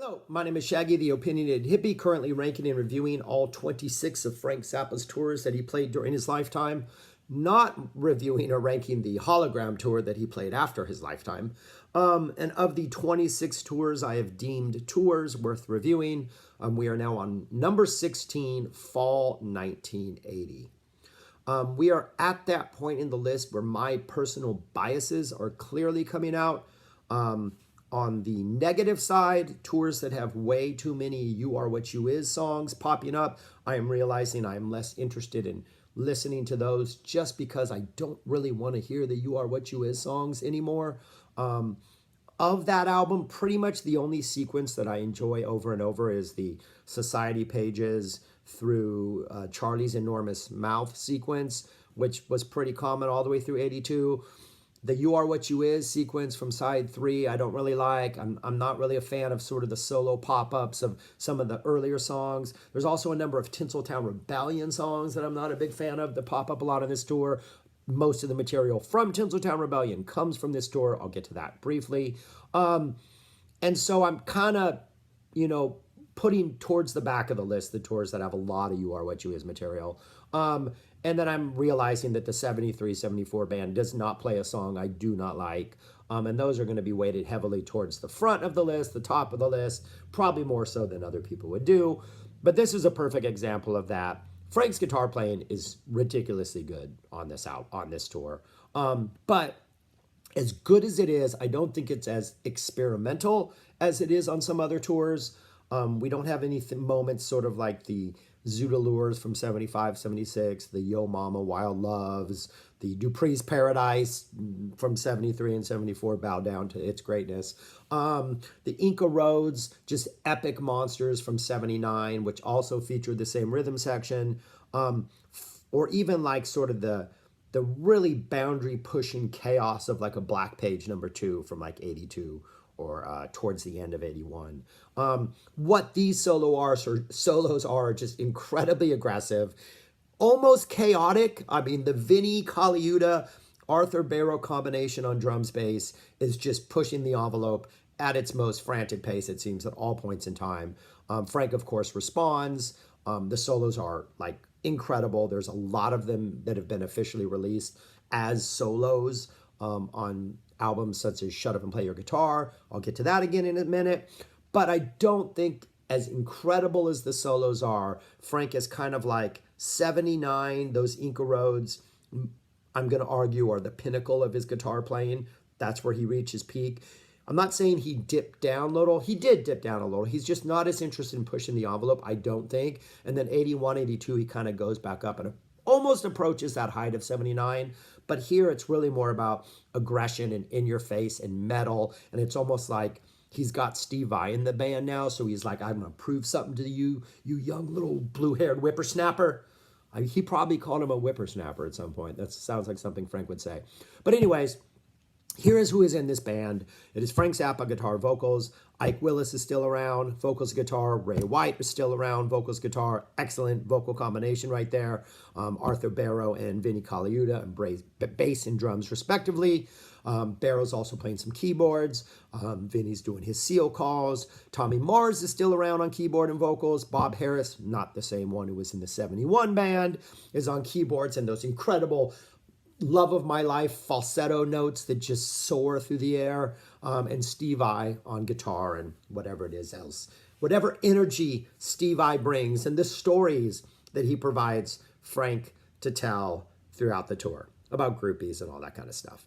Hello, my name is Shaggy, the Opinionated Hippie, currently ranking and reviewing all 26 of Frank Zappa's tours that he played during his lifetime, not reviewing or ranking the hologram tour that he played after his lifetime. And of the 26 tours I have deemed tours worth reviewing, we are now on number 16, Fall 1980. We are at that point in the list where my personal biases are clearly coming out. On the negative side, tours that have way too many You Are What You Is songs popping up, I am realizing I am less interested in listening to those just because I don't really want to hear the You Are What You Is songs anymore. Of that album, pretty much the only sequence that I enjoy over and over is the Society Pages through Charlie's Enormous Mouth sequence, which was pretty common all the way through 82. The You Are What You Is sequence from side 3, I don't really like. I'm not really a fan of sort of the solo pop-ups of some of the earlier songs. There's also a number of Tinseltown Rebellion songs that I'm not a big fan of that pop up a lot on this tour. Most of the material from Tinseltown Rebellion comes from this tour. I'll get to that briefly. And so I'm kind of, putting towards the back of the list the tours that have a lot of You Are What You Is material. And then I'm realizing that the 73, 74 band does not play a song I do not like. And those are going to be weighted heavily towards the front of the list, the top of the list, probably more so than other people would do. But this is a perfect example of that. Frank's guitar playing is ridiculously good on this tour. But as good as it is, I don't think it's as experimental as it is on some other tours. We don't have any moments sort of like the Zoodalures from 75, 76, the Yo Mama Wild Loves, the Dupree's Paradise from 73 and 74 bow down to its greatness. The Inca Roads, just epic monsters from 79, which also featured the same rhythm section. Or even like sort of the really boundary pushing chaos of like a Black Page #2 from like 82 or towards the end of 81. What these solos are just incredibly aggressive, almost chaotic. I mean, the Vinnie Colaiuta, Arthur Barrow combination on drums bass is just pushing the envelope at its most frantic pace, it seems, at all points in time. Frank, of course, responds. The solos are like incredible. There's a lot of them that have been officially released as solos on albums such as Shut Up and Play Your Guitar. I'll get to that again in a minute. But I don't think, as incredible as the solos are, Frank is kind of like 79, those Inca Roads, I'm going to argue, are the pinnacle of his guitar playing. That's where he reached his peak. I'm not saying he dipped down a little. He did dip down a little. He's just not as interested in pushing the envelope, I don't think. And then 81, 82, he kind of goes back up and almost approaches that height of 79. But here it's really more about aggression and in your face and metal. And it's almost like he's got Steve Vai in the band now. So he's like, I'm going to prove something to you, you young little blue-haired whippersnapper. He probably called him a whippersnapper at some point. That sounds like something Frank would say. But anyways, here is who is in this band. It is Frank Zappa, guitar, vocals. Ike Willis is still around, vocals, guitar. Ray White is still around, vocals, guitar. Excellent vocal combination right there. Arthur Barrow and Vinnie Colaiuta and bass and drums respectively. Barrow's also playing some keyboards. Vinnie's doing his seal calls. Tommy Mars is still around on keyboard and vocals. Bob Harris, not the same one who was in the 71 band, is on keyboards and those incredible Love of My Life falsetto notes that just soar through the air, and Steve Vai on guitar and whatever it is else. Whatever energy Steve Vai brings and the stories that he provides Frank to tell throughout the tour about groupies and all that kind of stuff.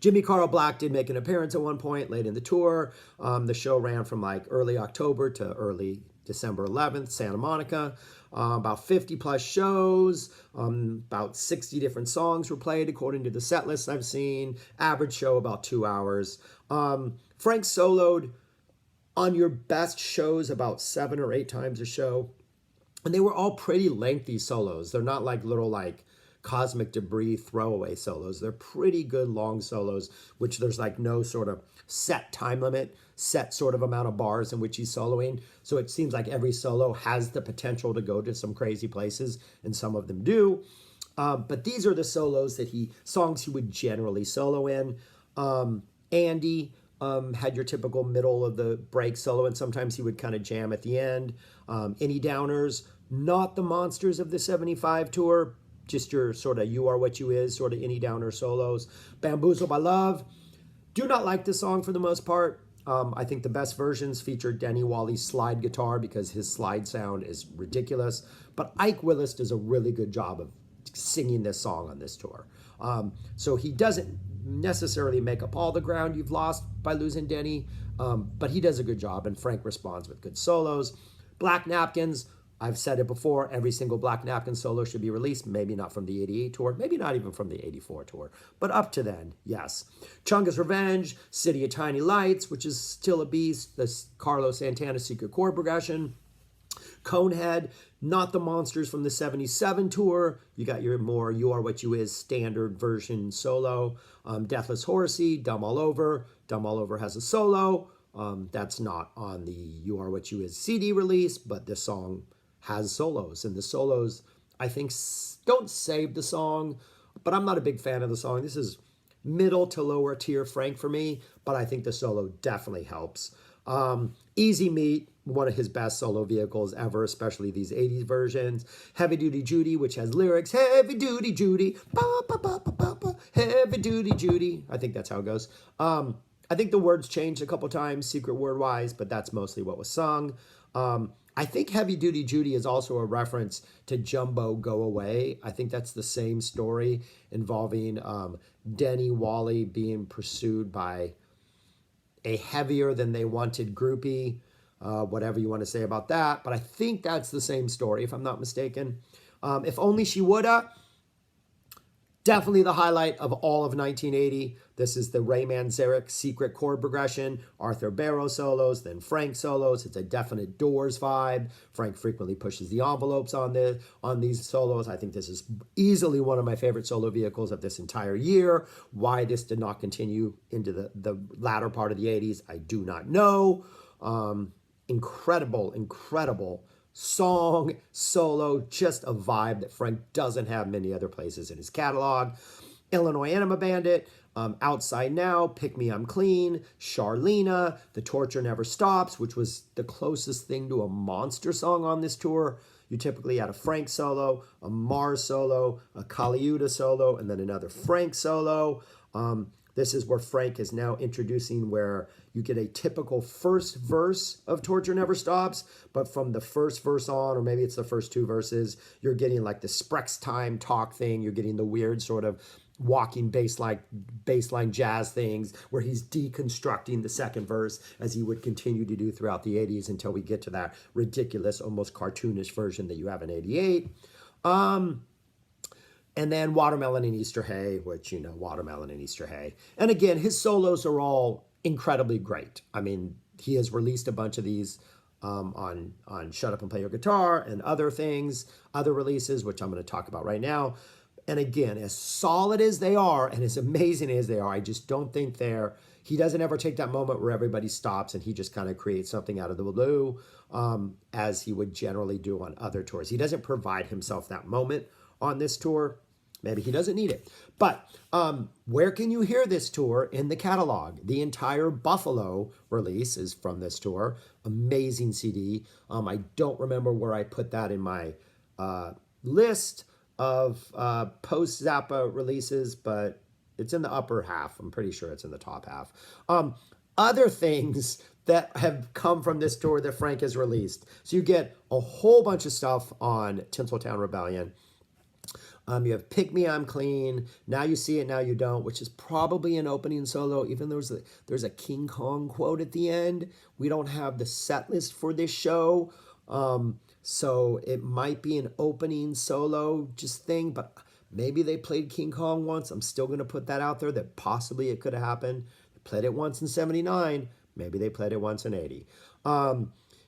Jimmy Carl Black did make an appearance at one point late in the tour. The show ran from like early October to early December 11th, Santa Monica. About 50 plus shows, about 60 different songs were played according to the set list I've seen. Average show about 2 hours. Frank soloed on your best shows about 7 or 8 times a show. And they were all pretty lengthy solos. They're not like little like cosmic debris throwaway solos. They're pretty good long solos, which there's like no sort of set time limit, set sort of amount of bars in which he's soloing. So it seems like every solo has the potential to go to some crazy places, and some of them do. But these are the songs he would generally solo in. Andy had your typical middle of the break solo, and sometimes he would kind of jam at the end. Any downers, not the monsters of the 75 tour, just your sort of You Are What You Is, sort of any downer solos. Bamboozle by Love. Do not like the song for the most part. I think the best versions feature Denny Wally's slide guitar because his slide sound is ridiculous. But Ike Willis does a really good job of singing this song on this tour. So he doesn't necessarily make up all the ground you've lost by losing Denny, but he does a good job, and Frank responds with good solos. Black Napkins, I've said it before, every single Black Napkin solo should be released, maybe not from the 88 tour, maybe not even from the 84 tour, but up to then, yes. Chunga's Revenge, City of Tiny Lights, which is still a beast, the Carlos Santana secret chord progression. Conehead, not the monsters from the 77 tour. You got your more You Are What You Is standard version solo. Deathless Horsey, Dumb All Over. Dumb All Over has a solo. That's not on the You Are What You Is CD release, but this song has solos. And the solos, I think, don't save the song, but I'm not a big fan of the song. This is middle to lower tier Frank for me, but I think the solo definitely helps. Easy Meat, one of his best solo vehicles ever, especially these 80s versions. Heavy Duty Judy, which has lyrics, Heavy Duty Judy, ba, ba, ba, ba, ba, ba, Heavy Duty Judy. I think that's how it goes. I think the words changed a couple times, secret word-wise, but that's mostly what was sung. I think Heavy Duty Judy is also a reference to Jumbo Go Away. I think that's the same story involving Denny Wally being pursued by a heavier than they wanted groupie, whatever you want to say about that. But I think that's the same story, if I'm not mistaken. If Only She Woulda, definitely the highlight of all of 1980. This is the Ray Manzarek secret chord progression, Arthur Barrow solos, then Frank solos. It's a definite Doors vibe. Frank frequently pushes the envelopes on these solos. I think this is easily one of my favorite solo vehicles of this entire year. Why this did not continue into the latter part of the 80s, I do not know. Incredible song, solo, just a vibe that Frank doesn't have many other places in his catalog. Illinois Anima Bandit, Outside Now, Pick Me I'm Clean, Charlena, The Torture Never Stops, which was the closest thing to a monster song on this tour. You typically had a Frank solo, a Mars solo, a Kaliuta solo, and then another Frank solo. This is where Frank is now introducing where you get a typical first verse of Torture Never Stops, but from the first verse on, or maybe it's the first two verses, you're getting like the Sprex time talk thing. You're getting the weird sort of walking baseline jazz things where he's deconstructing the second verse as he would continue to do throughout the 80s until we get to that ridiculous, almost cartoonish version that you have in 88. And then Watermelon and Easter Hay, which, you know, Watermelon and Easter Hay. And again, his solos are all incredibly great. I mean, he has released a bunch of these on Shut Up and Play Your Guitar and other things, other releases, which I'm going to talk about right now. And again, as solid as they are and as amazing as they are, I just don't think he doesn't ever take that moment where everybody stops and he just kind of creates something out of the blue, as he would generally do on other tours. He doesn't provide himself that moment on this tour. Maybe he doesn't need it. But where can you hear this tour in the catalog? The entire Buffalo release is from this tour. Amazing CD. I don't remember where I put that in my list of post-Zappa releases, but it's in the upper half. I'm pretty sure it's in the top half. Other things that have come from this tour that Frank has released. So you get a whole bunch of stuff on Tinseltown Rebellion. You have Pick Me, I'm Clean, Now You See It, Now You Don't, which is probably an opening solo, even though there's a King Kong quote at the end. We don't have the set list for this show, so it might be an opening solo just thing, but maybe they played King Kong once. I'm still going to put that out there that possibly it could have happened. They played it once in 79. Maybe they played it once in 80.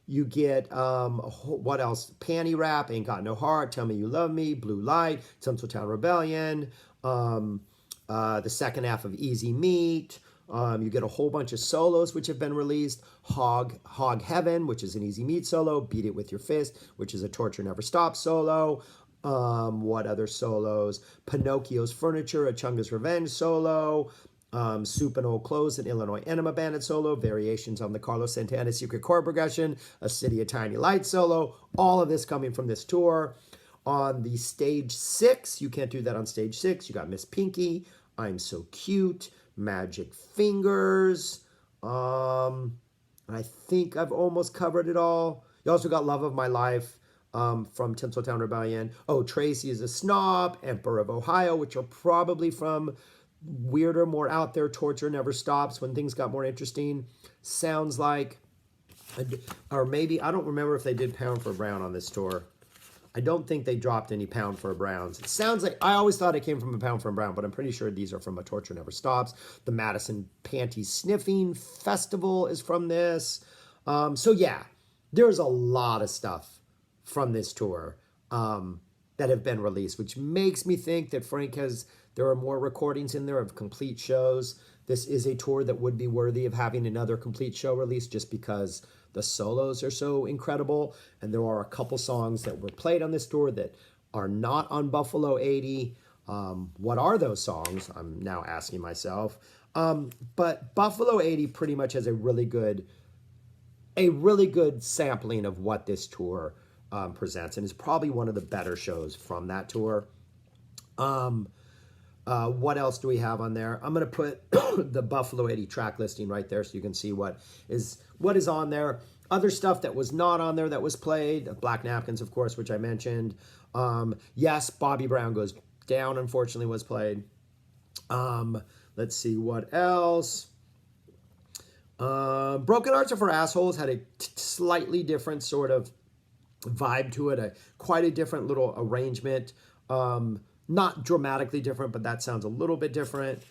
You get, what else? Panty Rap, Ain't Got No Heart, Tell Me You Love Me, Blue Light, Tinseltown Rebellion, the second half of Easy Meat. You get a whole bunch of solos which have been released. Hog Heaven, which is an Easy Meat solo. Beat It With Your Fist, which is a Torture Never Stops solo. What other solos? Pinocchio's Furniture, a Chunga's Revenge solo. Soup and Old Clothes, an Illinois Enema Bandit solo, variations on the Carlos Santana Secret Chord progression, a City of Tiny Lights solo, all of this coming from this tour. On the stage 6, you can't do that on stage 6, you got Miss Pinky, I'm So Cute, Magic Fingers, I think I've almost covered it all. You also got Love of My Life from Tinseltown Rebellion. Oh, Tracy is a Snob, Emperor of Ohio, which are probably from weirder, more out there, Torture Never Stops, when things got more interesting. Sounds like, or maybe, I don't remember if they did Pound for Brown on this tour. I don't think they dropped any Pound for Browns. It sounds like, I always thought it came from a Pound for a Brown, but I'm pretty sure these are from a Torture Never Stops. The Madison Panty Sniffing Festival is from this. So yeah, there's a lot of stuff from this tour that have been released, which makes me think that Frank there are more recordings in there of complete shows. This is a tour that would be worthy of having another complete show release just because the solos are so incredible. And there are a couple songs that were played on this tour that are not on Buffalo 80. What are those songs? I'm now asking myself. But Buffalo 80 pretty much has a really good sampling of what this tour presents, and is probably one of the better shows from that tour. What else do we have on there? I'm going to put the Buffalo 80 track listing right there so you can see what is on there. Other stuff that was not on there that was played, Black Napkins, of course, which I mentioned. Yes, Bobby Brown Goes Down, unfortunately, was played. Let's see what else. Broken Hearts Are for Assholes had a slightly different sort of vibe to it, quite a different little arrangement. Not dramatically different, but that sounds a little bit different.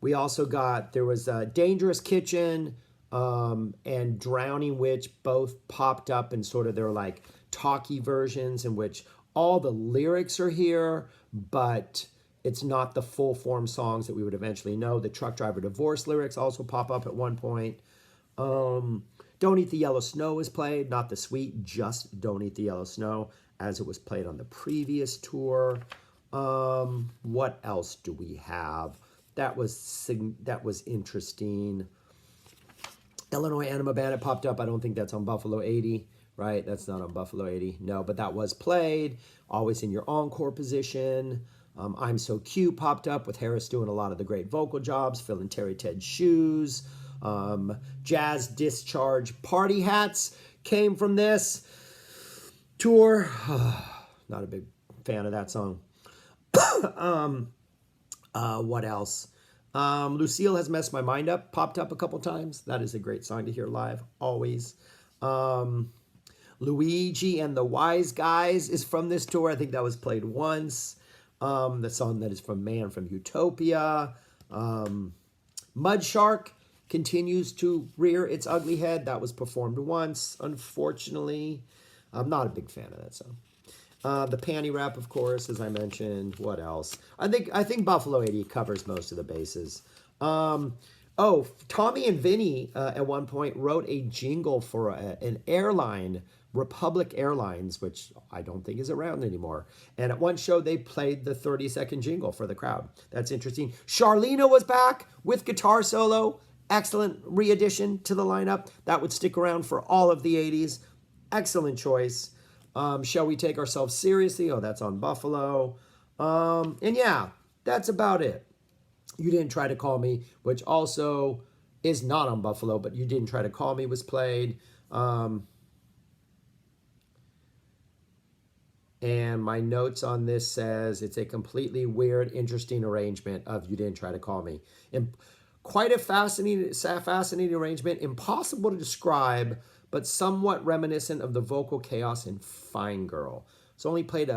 We also got, there was Dangerous Kitchen and Drowning Witch, both popped up in sort of their like talky versions in which all the lyrics are here, but it's not the full form songs that we would eventually know. The Truck Driver Divorce lyrics also pop up at one point. Don't Eat the Yellow Snow is played, not the sweet, just Don't Eat the Yellow Snow, as it was played on the previous tour. What else do we have? That was interesting. Illinois Enema Bandit popped up. I don't think that's on Buffalo 80, right? That's not on Buffalo 80. No, but that was played. Always in Your Encore position. I'm So Cute popped up with Harris doing a lot of the great vocal jobs, filling Terry Ted's shoes. Jazz Discharge Party Hats came from this tour. Not a big fan of that song. What else? Lucille Has Messed My Mind Up popped up a couple times. That is a great song to hear live, always. Luigi and the Wise Guys is from this tour. I think that was played once. The song that is from Man from Utopia. Mud Shark continues to rear its ugly head. That was performed once, unfortunately. I'm not a big fan of that song. The Panty Rap, of course, as I mentioned. What else? I think Buffalo 80 covers most of the bases. Oh, Tommy and Vinny at one point wrote a jingle for an airline, Republic Airlines, which I don't think is around anymore. And at one show, they played the 30-second jingle for the crowd. That's interesting. Charlena was back with guitar solo. Excellent re-addition to the lineup. That would stick around for all of the 80s. Excellent choice. Shall We Take Ourselves Seriously? Oh, that's on Buffalo. And yeah, that's about it. You Didn't Try to Call Me, which also is not on Buffalo, but You Didn't Try to Call Me was played. And my notes on this says it's a completely weird, interesting arrangement of You Didn't Try to Call Me. And quite a fascinating arrangement, impossible to describe, but somewhat reminiscent of the vocal chaos in Fine Girl. It's only played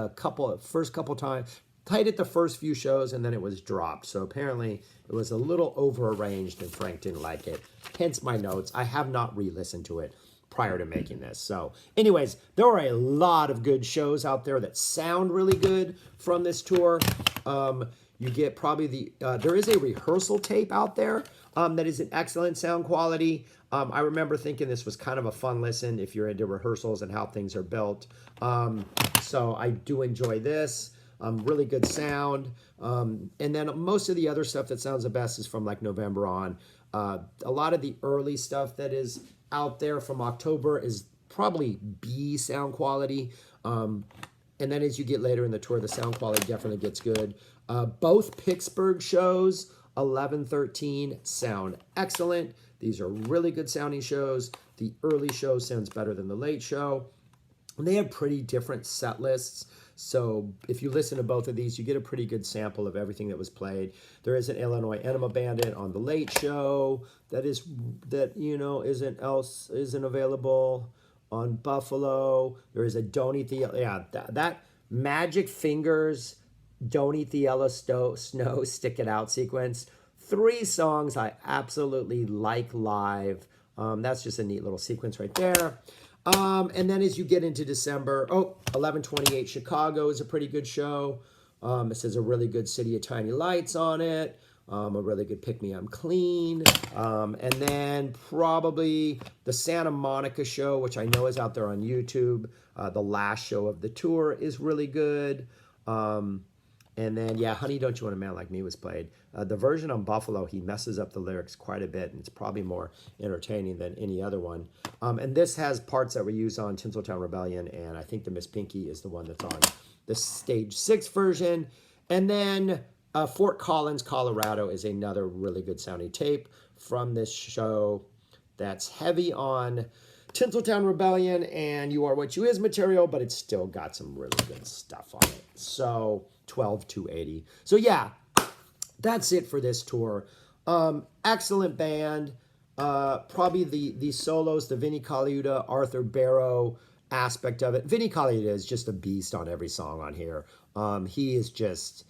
first couple times, played it the first few shows, and then it was dropped. So apparently it was a little over-arranged and Frank didn't like it. Hence my notes. I have not re-listened to it prior to making this. So anyways, there are a lot of good shows out there that sound really good from this tour. You get probably there is a rehearsal tape out there that is an excellent sound quality. I remember thinking this was kind of a fun listen if you're into rehearsals and how things are built. So I do enjoy this. Really good sound. And then most of the other stuff that sounds the best is from like November on. A lot of the early stuff that is out there from October is probably B sound quality. And then as you get later in the tour, the sound quality definitely gets good. Both Pittsburgh shows, 11, 13, sound excellent. These are really good sounding shows. The early show sounds better than the late show. And they have pretty different set lists. So if you listen to both of these, you get a pretty good sample of everything that was played. There is an Illinois Enema Bandit on the late show isn't available on Buffalo. There is a Don't Eat the that Magic Fingers Don't Eat the Yellow Snow Stick It Out sequence. 3 songs I absolutely like live. That's just a neat little sequence right there. And then as you get into December, 11/28 Chicago is a pretty good show. It says a really good City of Tiny Lights on it. A really good Pick Me I'm Clean. And then probably the Santa Monica show, which I know is out there on YouTube. The last show of the tour is really good. And then, Honey, Don't You Want a Man Like Me was played. The version on Buffalo, he messes up the lyrics quite a bit, and it's probably more entertaining than any other one. And this has parts that were used on Tinseltown Rebellion, and I think the Miss Pinky is the one that's on the Stage 6 version. And then Fort Collins, Colorado is another really good sounding tape from this show that's heavy on Tinseltown Rebellion and You Are What You Is material, but it's still got some really good stuff on it. So 12/280. So that's it for this tour. Excellent band. Probably the solos, the Vinnie Colaiuta, Arthur Barrow aspect of it. Vinnie Colaiuta is just a beast on every song on here. He is just,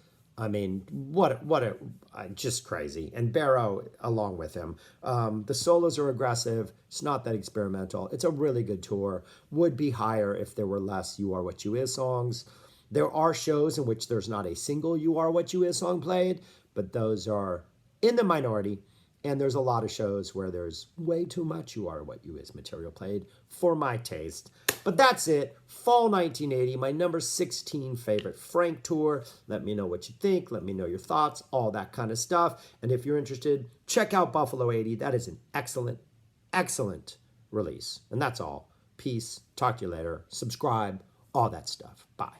just crazy. And Barrow along with him. The solos are aggressive. It's not that experimental. It's a really good tour. Would be higher if there were less You Are What You Is songs. There are shows in which there's not a single You Are What You Is song played, but those are in the minority. And there's a lot of shows where there's way too much You Are What You Is material played for my taste. But that's it. Fall 1980, my number 16 favorite Frank tour. Let me know what you think. Let me know your thoughts, all that kind of stuff. And if you're interested, check out Buffalo 80. That is an excellent, excellent release. And that's all. Peace. Talk to you later. Subscribe. All that stuff. Bye.